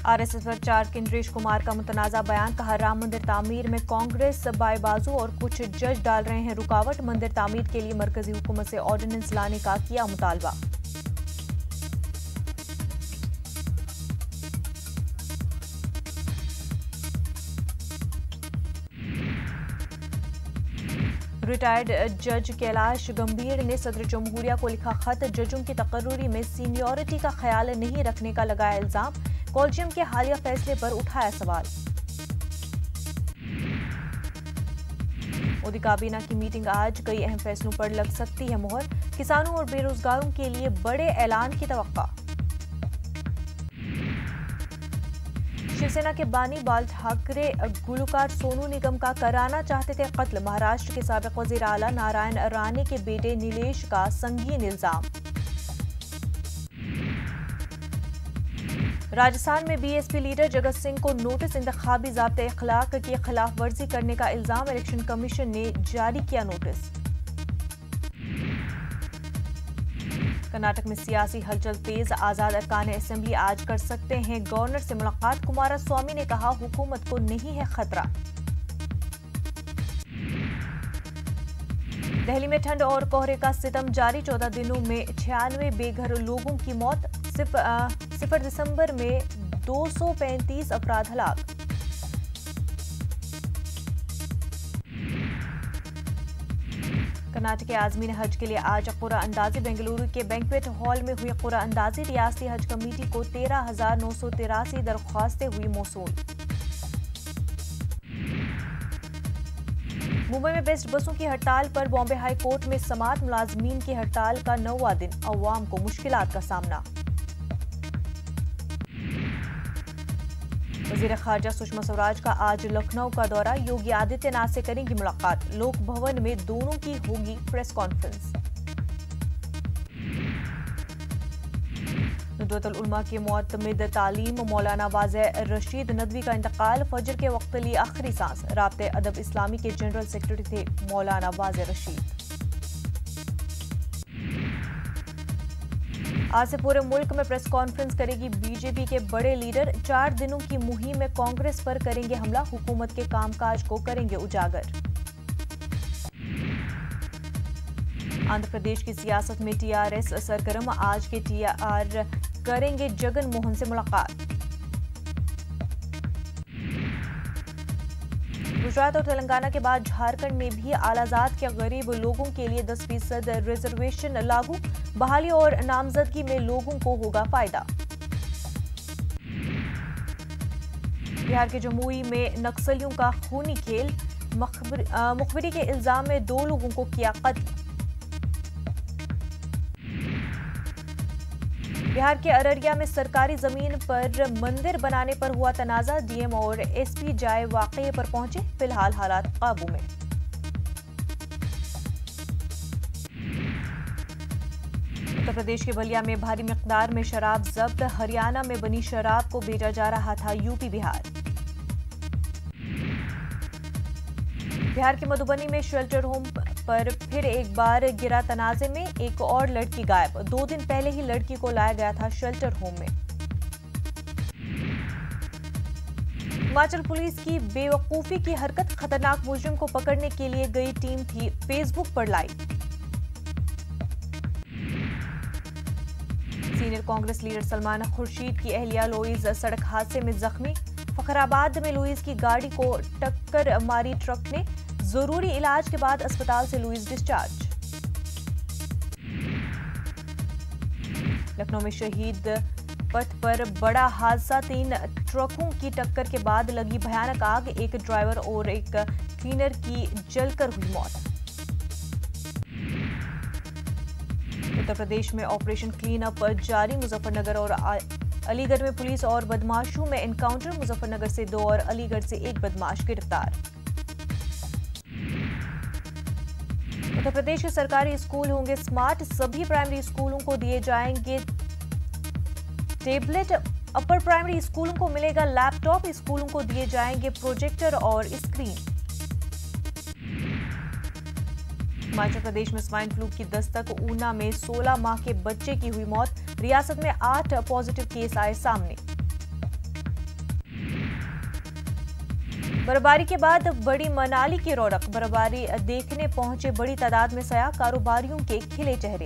RSS पर चार इंद्रेश कुमार का मुतनाज़ा बयान, कहा राम मंदिर तामीर में कांग्रेस बाएबाजू और कुछ जज डाल रहे हैं रुकावट। मंदिर तामीर के लिए मरकजी हुकूमत से ऑर्डिनेंस लाने का किया मुतालबा। रिटायर्ड जज कैलाश गंभीर ने सदर जमहूरिया को लिखा खत, जजों की तकर्रुरी में सीनियरिटी का ख्याल नहीं रखने का लगाया इल्जाम। कॉलेजियम के हालिया फैसले पर उठाया सवाल। मोदी काबीना की मीटिंग आज, कई अहम फैसलों पर लग सकती है मोहर। किसानों और बेरोजगारों के लिए बड़े ऐलान की तवक्का। शिवसेना के बानी बाल ठाकरे गुलकार सोनू निगम का कराना चाहते थे कत्ल। महाराष्ट्र के साबिक वजीर आला नारायण राणे के बेटे नीलेश का संगीन इल्जाम। राजस्थान में बीएसपी लीडर जगत सिंह को नोटिस, इंतखाबी ज़ाब्ते अखलाक की खिलाफ वर्जी करने का इल्जाम। इलेक्शन कमीशन ने जारी किया नोटिस। कर्नाटक में सियासी हलचल तेज, आजाद अरकान असेंबली आज कर सकते हैं गवर्नर से मुलाकात। कुमारस्वामी ने कहा हुकूमत को नहीं है खतरा। दिल्ली में ठंड और कोहरे का सितम जारी, 14 दिनों में 96 बेघर लोगों की मौत। 0 दिसंबर में 235 अफराद हलाक। कर्नाटक के आज़मीन हज के लिए आज क़ुरा अंदाज़ी। बेंगलुरु के बैंक्वेट हॉल में हुई क़ुरा अंदाज़ी। रियासती हज कमेटी को 13,983 दरख्वास्तें हुई मौसूल। मुंबई में बेस्ट बसों की हड़ताल पर बॉम्बे हाई कोर्ट में समाअत। मुलाजमीन की हड़ताल का 9वां दिन, अवाम को मुश्किलात का सामना। वज़ीर ख़ारजा सुषमा स्वराज का आज लखनऊ का दौरा, योगी आदित्यनाथ से करेंगी मुलाकात। लोक भवन में दोनों की होगी प्रेस कॉन्फ्रेंस। नुदवतुल उलमा के मुअतमिद तालीम मौलाना वाज़े रशीद नदवी का इंतकाल। फजर के वक्त ली आखिरी सांस। राब्ते अदब इस्लामी के जनरल सेक्रेटरी थे मौलाना वाज़े रशीद। आज से पूरे मुल्क में प्रेस कॉन्फ्रेंस करेगी बीजेपी के बड़े लीडर। 4 दिनों की मुहिम में कांग्रेस पर करेंगे हमला, हुकूमत के कामकाज को करेंगे उजागर। आंध्र प्रदेश की सियासत में टीआरएस सरगर्म, आज के टीआर करेंगे जगन मोहन से मुलाकात। गुजरात और तेलंगाना के बाद झारखंड में भी आलाजात के गरीब लोगों के लिए 10% रिजर्वेशन लागू। बहाली और नामजदगी में लोगों को होगा फायदा। बिहार के जमुई में नक्सलियों का खूनी खेल, मुखबिरी के इल्जाम में 2 लोगों को किया कत्ल। बिहार के अररिया में सरकारी जमीन पर मंदिर बनाने पर हुआ तनाजा। डीएम और एसपी जाए वाकये पर पहुंचे, फिलहाल हालात काबू में। उत्तर प्रदेश के बलिया में भारी मिकदार में शराब जब्त। हरियाणा में बनी शराब को भेजा जा रहा था यूपी बिहार। बिहार के मधुबनी में शेल्टर होम पर फिर एक बार गिरा तनाजे में, एक और लड़की गायब। 2 दिन पहले ही लड़की को लाया गया था शेल्टर होम में। हिमाचल पुलिस की बेवकूफी की हरकत, खतरनाक मुजरिम को पकड़ने के लिए गई टीम थी फेसबुक पर live. Senior Congress leader Salman Khurshid की अहलिया लुईस सड़क हादसे में जख्मी। फखराबाद में लुईस की गाड़ी को टक्कर मारी ट्रक ने, जरूरी इलाज के बाद अस्पताल से लुईस डिस्चार्ज। लखनऊ में शहीद पथ पर बड़ा हादसा, 3 ट्रकों की टक्कर के बाद लगी भयानक आग। एक ड्राइवर और एक क्लीनर की जलकर हुई मौत। उत्तर प्रदेश में ऑपरेशन क्लीन अप जारी, मुजफ्फरनगर और अलीगढ़ में पुलिस और बदमाशों में एनकाउंटर। मुजफ्फरनगर से 2 और अलीगढ़ से 1 बदमाश गिरफ्तार। उत्तर प्रदेश के सरकारी स्कूल होंगे स्मार्ट, सभी प्राइमरी स्कूलों को दिए जाएंगे टैबलेट। अपर प्राइमरी स्कूलों को मिलेगा लैपटॉप, स्कूलों को दिए जाएंगे प्रोजेक्टर और स्क्रीन। हिमाचल प्रदेश में स्वाइन फ्लू की दस्तक, ऊना में 16 माह के बच्चे की हुई मौत। रियासत में 8 पॉजिटिव केस आए सामने। बर्फबारी के बाद बड़ी मनाली की रौनक, बर्फबारी देखने पहुंचे बड़ी तादाद में सयाह, कारोबारियों के खिले चेहरे।